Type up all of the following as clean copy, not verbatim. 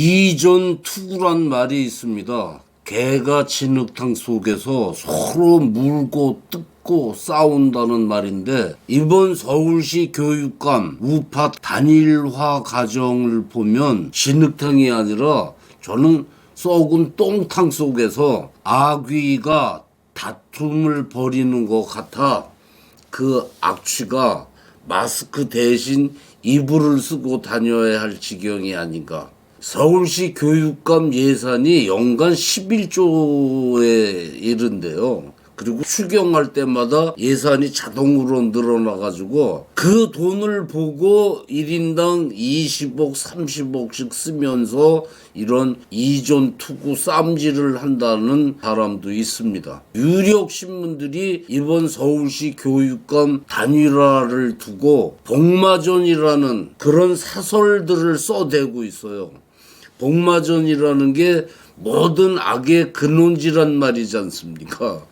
이전투구란 말이 있습니다. 개가 진흙탕 속에서 서로 물고 뜯고 싸운다는 말인데, 이번 서울시 교육감 우파 단일화 과정을 보면 진흙탕이 아니라 저는 썩은 똥탕 속에서 아귀가 다툼을 벌이는 것 같아. 그 악취가 마스크 대신 이불을 쓰고 다녀야 할 지경이 아닌가. 서울시 교육감 예산이 연간 11조에 이른데요. 그리고 추경할 때마다 예산이 자동으로 늘어나가지고 그 돈을 보고 1인당 20억, 30억씩 쓰면서 이런 이전 투구 쌈질을 한다는 사람도 있습니다. 유력 신문들이 이번 서울시 교육감 단일화를 두고 복마전이라는 그런 사설들을 써대고 있어요. 복마전이라는 게 모든 악의 근원지란 말이지 않습니까?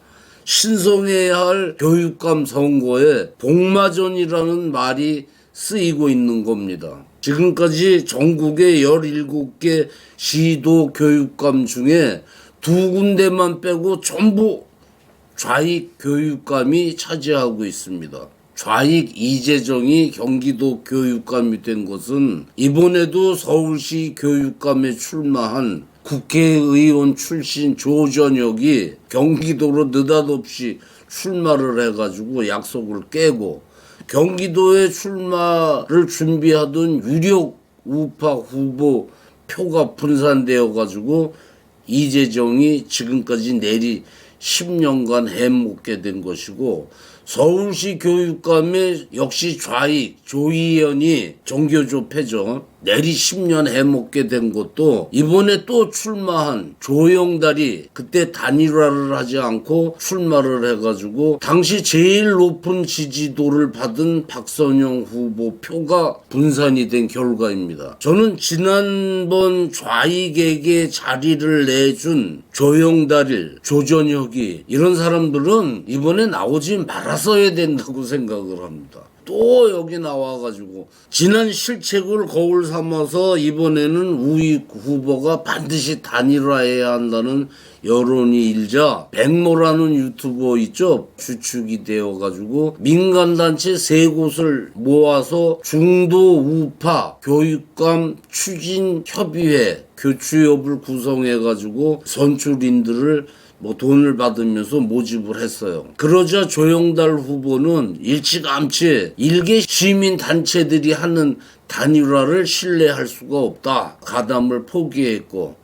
신성해야 할 교육감 선거에 복마전이라는 말이 쓰이고 있는 겁니다. 지금까지 전국의 17개 시도 교육감 중에 2군데만 빼고 전부 좌익 교육감이 차지하고 있습니다. 좌익 이재정이 경기도 교육감이 된 것은 이번에도 서울시 교육감에 출마한 국회의원 출신 조전혁이 경기도로 느닷없이 출마를 해가지고 약속을 깨고, 경기도에 출마를 준비하던 유력 우파 후보 표가 분산되어가지고 이재정이 지금까지 내리 10년간 해먹게 된 것이고, 서울시 교육감에 역시 좌익 조희연이 정교조 패죠. 내리 10년 해먹게 된 것도 이번에 또 출마한 조영달이 그때 단일화를 하지 않고 출마를 해가지고 당시 제일 높은 지지도를 받은 박선영 후보 표가 분산이 된 결과입니다. 저는 지난번 좌익에게 자리를 내준 조영달, 조전혁이 이런 사람들은 이번에 나오지 말았어야 된다고 생각을 합니다. 또 여기 나와가지고 지난 실책을 거울 삼아서 이번에는 우익 후보가 반드시 단일화해야 한다는 여론이 일자 백모라는 유튜버 있죠? 주축이 되어가지고 민간단체 3곳을 모아서 중도 우파 교육감 추진협의회 교추협을 구성해가지고 선출인들을 돈을 받으면서 모집을 했어요. 그러자 조영달 후보는 일찌감치 일개 시민단체들이 하는 단일화를 신뢰할 수가 없다. 가담을 포기했고,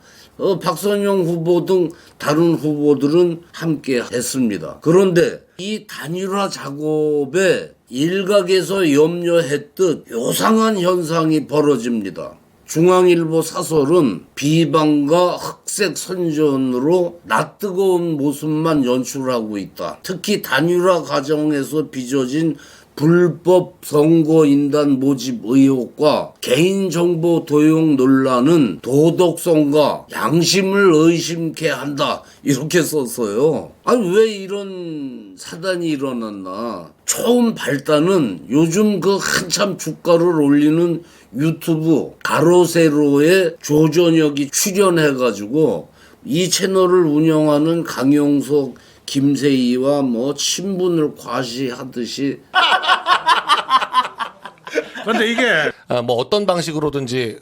박선영 후보 등 다른 후보들은 함께 했습니다. 그런데 이 단일화 작업에 일각에서 염려했듯 요상한 현상이 벌어집니다. 중앙일보 사설은 비방과 흑색 선전으로 낯뜨거운 모습만 연출하고 있다. 특히 단일화 과정에서 빚어진 불법 선거인단 모집 의혹과 개인정보 도용 논란은 도덕성과 양심을 의심케 한다. 이렇게 썼어요. 아니 왜 이런 사단이 일어났나. 처음 발단은 요즘 그 한참 주가를 올리는 유튜브 가로세로에 조전혁이 출연해가지고 이 채널을 운영하는 강용석, 김세희와 친분을 과시하듯이. 근데 이게 어떤 방식으로든지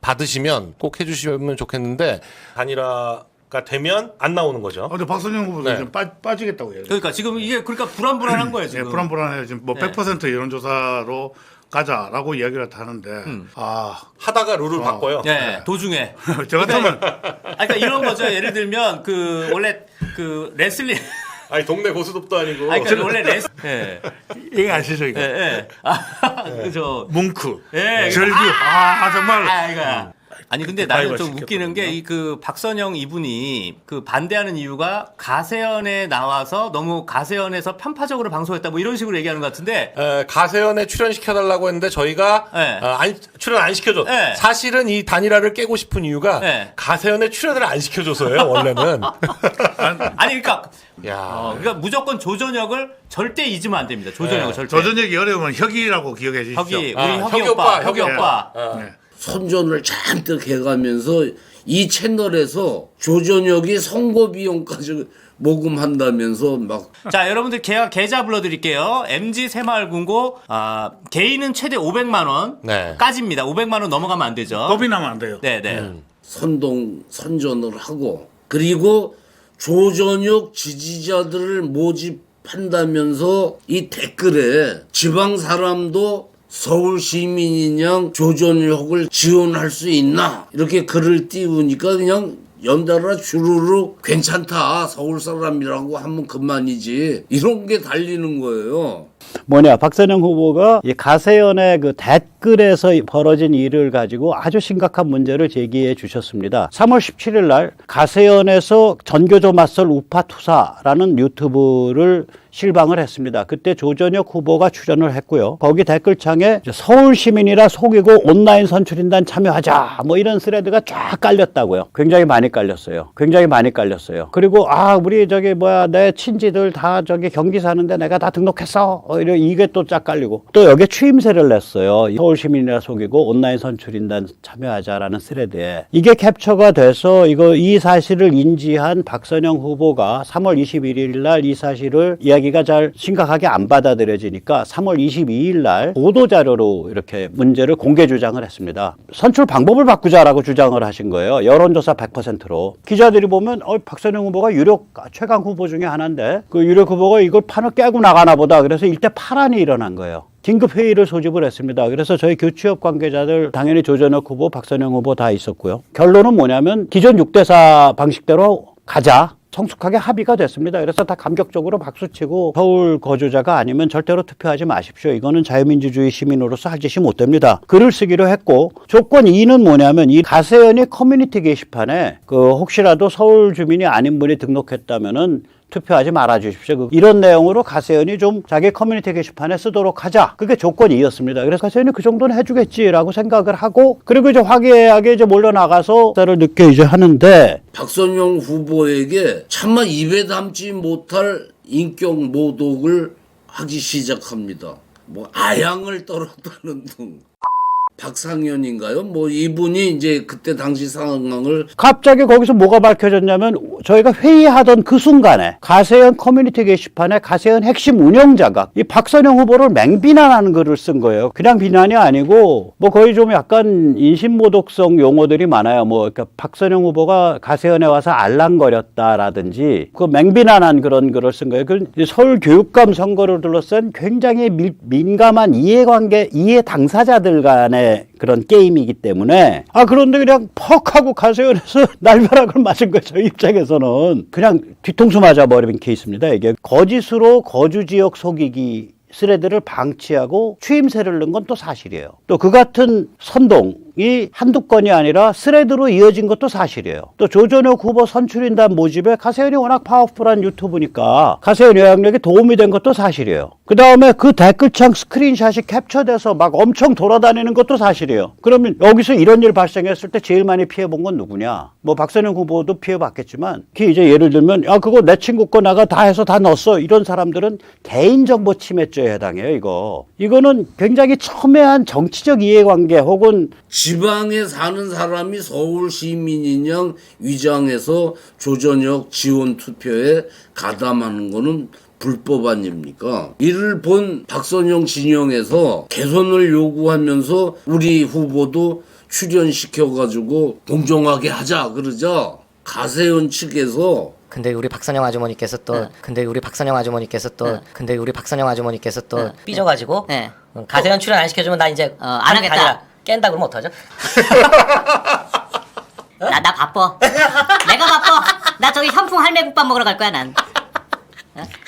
받으시면 꼭 해주시면 좋겠는데 단일화가 되면 안 나오는 거죠. 근데 박선영 후보도 좀 빠지겠다고 얘기해요. 그러니까 지금 이게 불안불안한 거예요 지금. 네, 불안해요. 지금 100% 여론조사로 가자라고 이야기를 하는데 하다가 룰을 바꿔요. 네, 도중에. 저 같으면 그러니까 이런 거죠. 예를 들면 원래 레슬링. 아니 동네 고수톱도 아니고. 그러니까 원래 이거 아시죠 이거? 그죠. 뭉크, 예, 절규. 정말. 아니 근데 나는 좀 시켰거든요. 웃기는 게 그 박선영 이분이 그 반대하는 이유가 가세연에 나와서 너무 가세연에서 편파적으로 방송했다 이런 식으로 얘기하는 것 같은데. 가세연에 출연시켜달라고 했는데 저희가 출연 안 시켜줘. 사실은 이 단일화를 깨고 싶은 이유가 가세연에 출연을 안 시켜줘서예요. 원래는. 아니 그러니까 그러니까 무조건 조전혁을 절대 잊으면 안 됩니다. 조전혁을 절대. 조전혁이 어려우면 혁이라고 기억해 주십시오. 우리 혁이 오빠. 선전을 잔뜩 해가면서 이 채널에서 조전혁이 선거 비용까지 모금한다면서 막. 자, 여러분들 계좌 불러드릴게요. MG 새마을금고 개인은 최대 500만 원까지입니다. 500만 원 넘어가면 안 되죠. 겁이 나면 안 돼요. 네네. 선전을 하고, 그리고 조전혁 지지자들을 모집한다면서 이 댓글에 지방 사람도 서울 시민인 조전혁을 지원할 수 있나 이렇게 글을 띄우니까 그냥 연달아 주르르 괜찮다, 서울 사람이라고 하면 그만이지, 이런 게 달리는 거예요. 박선영 후보가 이 가세연의 그 댓글에서 벌어진 일을 가지고 아주 심각한 문제를 제기해 주셨습니다. 3월 17일 날 가세연에서 전교조 맞설 우파 투사라는 유튜브를 실방을 했습니다. 그때 조전혁 후보가 출연을 했고요. 거기 댓글창에 서울 시민이라 속이고 온라인 선출인단 참여하자 뭐 이런 스레드가 쫙 깔렸다고요. 굉장히 많이 깔렸어요. 그리고 우리 내 친지들 다 경기 사는데 내가 다 등록했어. 이게 또 쫙 깔리고, 또 여기에 추임새를 냈어요. 서울 시민이라 속이고 온라인 선출인단 참여하자라는 스레드에. 이게 캡처가 돼서 이 사실을 인지한 박선영 후보가 3월 21일 날 이 사실을 이야기가 잘 심각하게 안 받아들여지니까 3월 22일 날 보도자료로 이렇게 문제를 공개 주장을 했습니다. 선출 방법을 바꾸자라고 주장을 하신 거예요. 여론조사 100%로. 기자들이 보면 박선영 후보가 유력 최강 후보 중에 하나인데 그 유력 후보가 이걸 판을 깨고 나가나 보다. 그래서 일대 파란이 일어난 거예요. 긴급 회의를 소집을 했습니다. 그래서 저희 교취업 관계자들 당연히 조전혁 후보, 박선영 후보 다 있었고요. 결론은 뭐냐면 기존 6대4 방식대로 가자. 성숙하게 합의가 됐습니다. 그래서 다 감격적으로 박수치고 서울 거주자가 아니면 절대로 투표하지 마십시오. 이거는 자유민주주의 시민으로서 할 짓이 못 됩니다. 글을 쓰기로 했고, 조건 2는 뭐냐면 이 가세연이 커뮤니티 게시판에 혹시라도 서울 주민이 아닌 분이 등록했다면은 투표하지 말아 주십시오. 이런 내용으로 가세연이 좀 자기 커뮤니티 게시판에 쓰도록 하자. 그게 조건 2였습니다. 그래서 가세연이 그 정도는 해주겠지라고 생각을 하고, 그리고 화기애애하게 몰려 나가서 를 늦게 하는데, 박선영 후보에게 차마 입에 담지 못할 인격 모독을 하기 시작합니다. 아양을 떨었다는 등. 박상현인가요? 이분이 이제 그때 당시 상황을. 갑자기 거기서 뭐가 밝혀졌냐면, 저희가 회의하던 그 순간에 가세연 커뮤니티 게시판에 가세연 핵심 운영자가 이 박선영 후보를 맹비난하는 글을 쓴 거예요. 그냥 비난이 아니고 거의 좀 약간 인신모독성 용어들이 많아요. 그러니까 박선영 후보가 가세연에 와서 알랑거렸다라든지 맹비난한 그런 글을 쓴 거예요. 서울 교육감 선거를 둘러싼 굉장히 민감한 이해 당사자들 간의 그런 게임이기 때문에. 그런데 그냥 퍽 하고 가세연에서 날벼락을 맞은 거예요. 저희 입장에서는 그냥 뒤통수 맞아버린 케이스입니다. 이게 거짓으로 거주지역 속이기 스레드를 방치하고 추임새를 넣은 건 또 사실이에요. 또 그 같은 선동이 한두 건이 아니라 스레드로 이어진 것도 사실이에요. 또 조전혁 후보 선출인단 모집에 가세연이 워낙 파워풀한 유튜브니까 가세연 영향력이 도움이 된 것도 사실이에요. 그 다음에 그 댓글창 스크린샷이 캡처돼서 막 엄청 돌아다니는 것도 사실이에요. 그러면 여기서 이런 일 발생했을 때 제일 많이 피해본 건 누구냐? 박선영 후보도 피해봤겠지만, 이제 예를 들면 그거 내 친구 거 나가 다 해서 다 넣었어, 이런 사람들은 개인정보 침해죄에 해당해요. 이거는 굉장히 첨예한 정치적 이해관계 혹은 지방에 사는 사람이 서울 시민인 양 위장해서 조전혁 지원 투표에 가담하는 거는 불법 아닙니까? 이를 본 박선영 진영에서 개선을 요구하면서 우리 후보도 출연시켜가지고 공정하게 하자 그러자 가세연 측에서 근데 우리 박선영 아주머니께서 또 삐져가지고 가세연 출연 안 시켜주면 나 이제 안 하겠다. 깬다 그러면 어떡하죠? 나 바빠. 내가 바빠. 나 저기 현풍 할매국밥 먹으러 갈 거야, 난.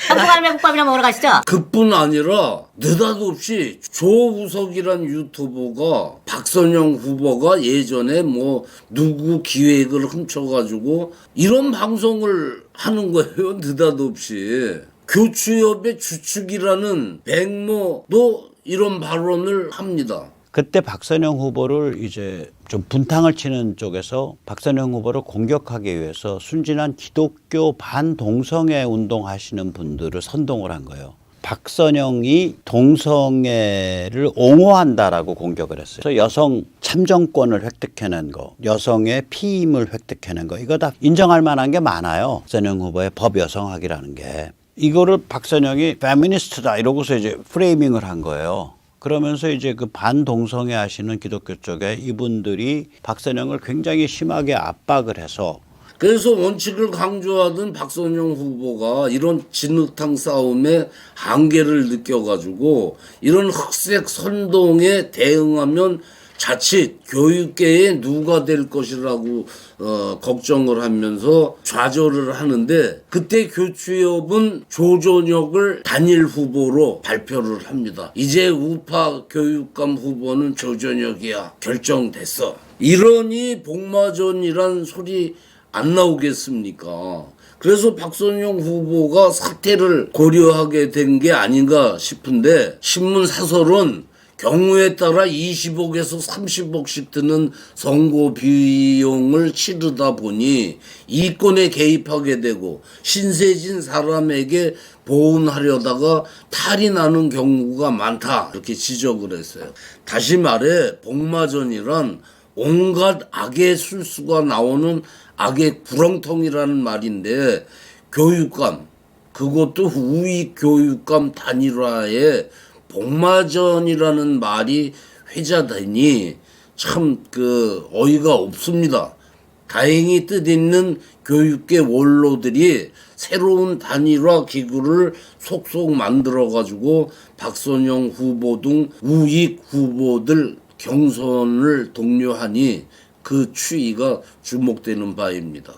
현풍 할매국밥이나 먹으러 가시죠. 그뿐 아니라 느닷없이 조우석이란 유튜버가 박선영 후보가 예전에 누구 기획을 훔쳐가지고 이런 방송을 하는 거예요. 느닷없이. 교추협의 주축이라는 백모도 이런 발언을 합니다. 그때 박선영 후보를 이제 좀 분탕을 치는 쪽에서 박선영 후보를 공격하기 위해서 순진한 기독교 반동성애 운동하시는 분들을 선동을 한 거예요. 박선영이 동성애를 옹호한다라고 공격을 했어요. 그래서 여성 참정권을 획득해낸 거, 여성의 피임을 획득해낸 거, 이거 다 인정할 만한 게 많아요. 박선영 후보의 법 여성학이라는 게. 이거를 박선영이 페미니스트다 이러고서 이제 프레이밍을 한 거예요. 그러면서 이제 그 반동성애 하시는 기독교 쪽에 이분들이 박선영을 굉장히 심하게 압박을 해서 그래서 원칙을 강조하던 박선영 후보가 이런 진흙탕 싸움의 한계를 느껴가지고 이런 흑색 선동에 대응하면 자칫 교육계에 누가 될 것이라고 걱정을 하면서 좌절을 하는데 그때 교추협은 조전혁을 단일 후보로 발표를 합니다. 이제 우파 교육감 후보는 조전혁이야. 결정됐어. 이러니 복마전이란 소리 안 나오겠습니까? 그래서 박선영 후보가 사퇴를 고려하게 된 게 아닌가 싶은데 신문 사설은 경우에 따라 20억에서 30억씩 드는 선거 비용을 치르다 보니 이권에 개입하게 되고 신세진 사람에게 보온하려다가 탈이 나는 경우가 많다 이렇게 지적을 했어요. 다시 말해 복마전이란 온갖 악의 술수가 나오는 악의 구렁텅이라는 말인데 교육감 그것도 우익 교육감 단일화에 복마전이라는 말이 회자되니 참 그 어이가 없습니다. 다행히 뜻있는 교육계 원로들이 새로운 단일화 기구를 속속 만들어가지고 박선영 후보 등 우익 후보들 경선을 독려하니 그 추이가 주목되는 바입니다.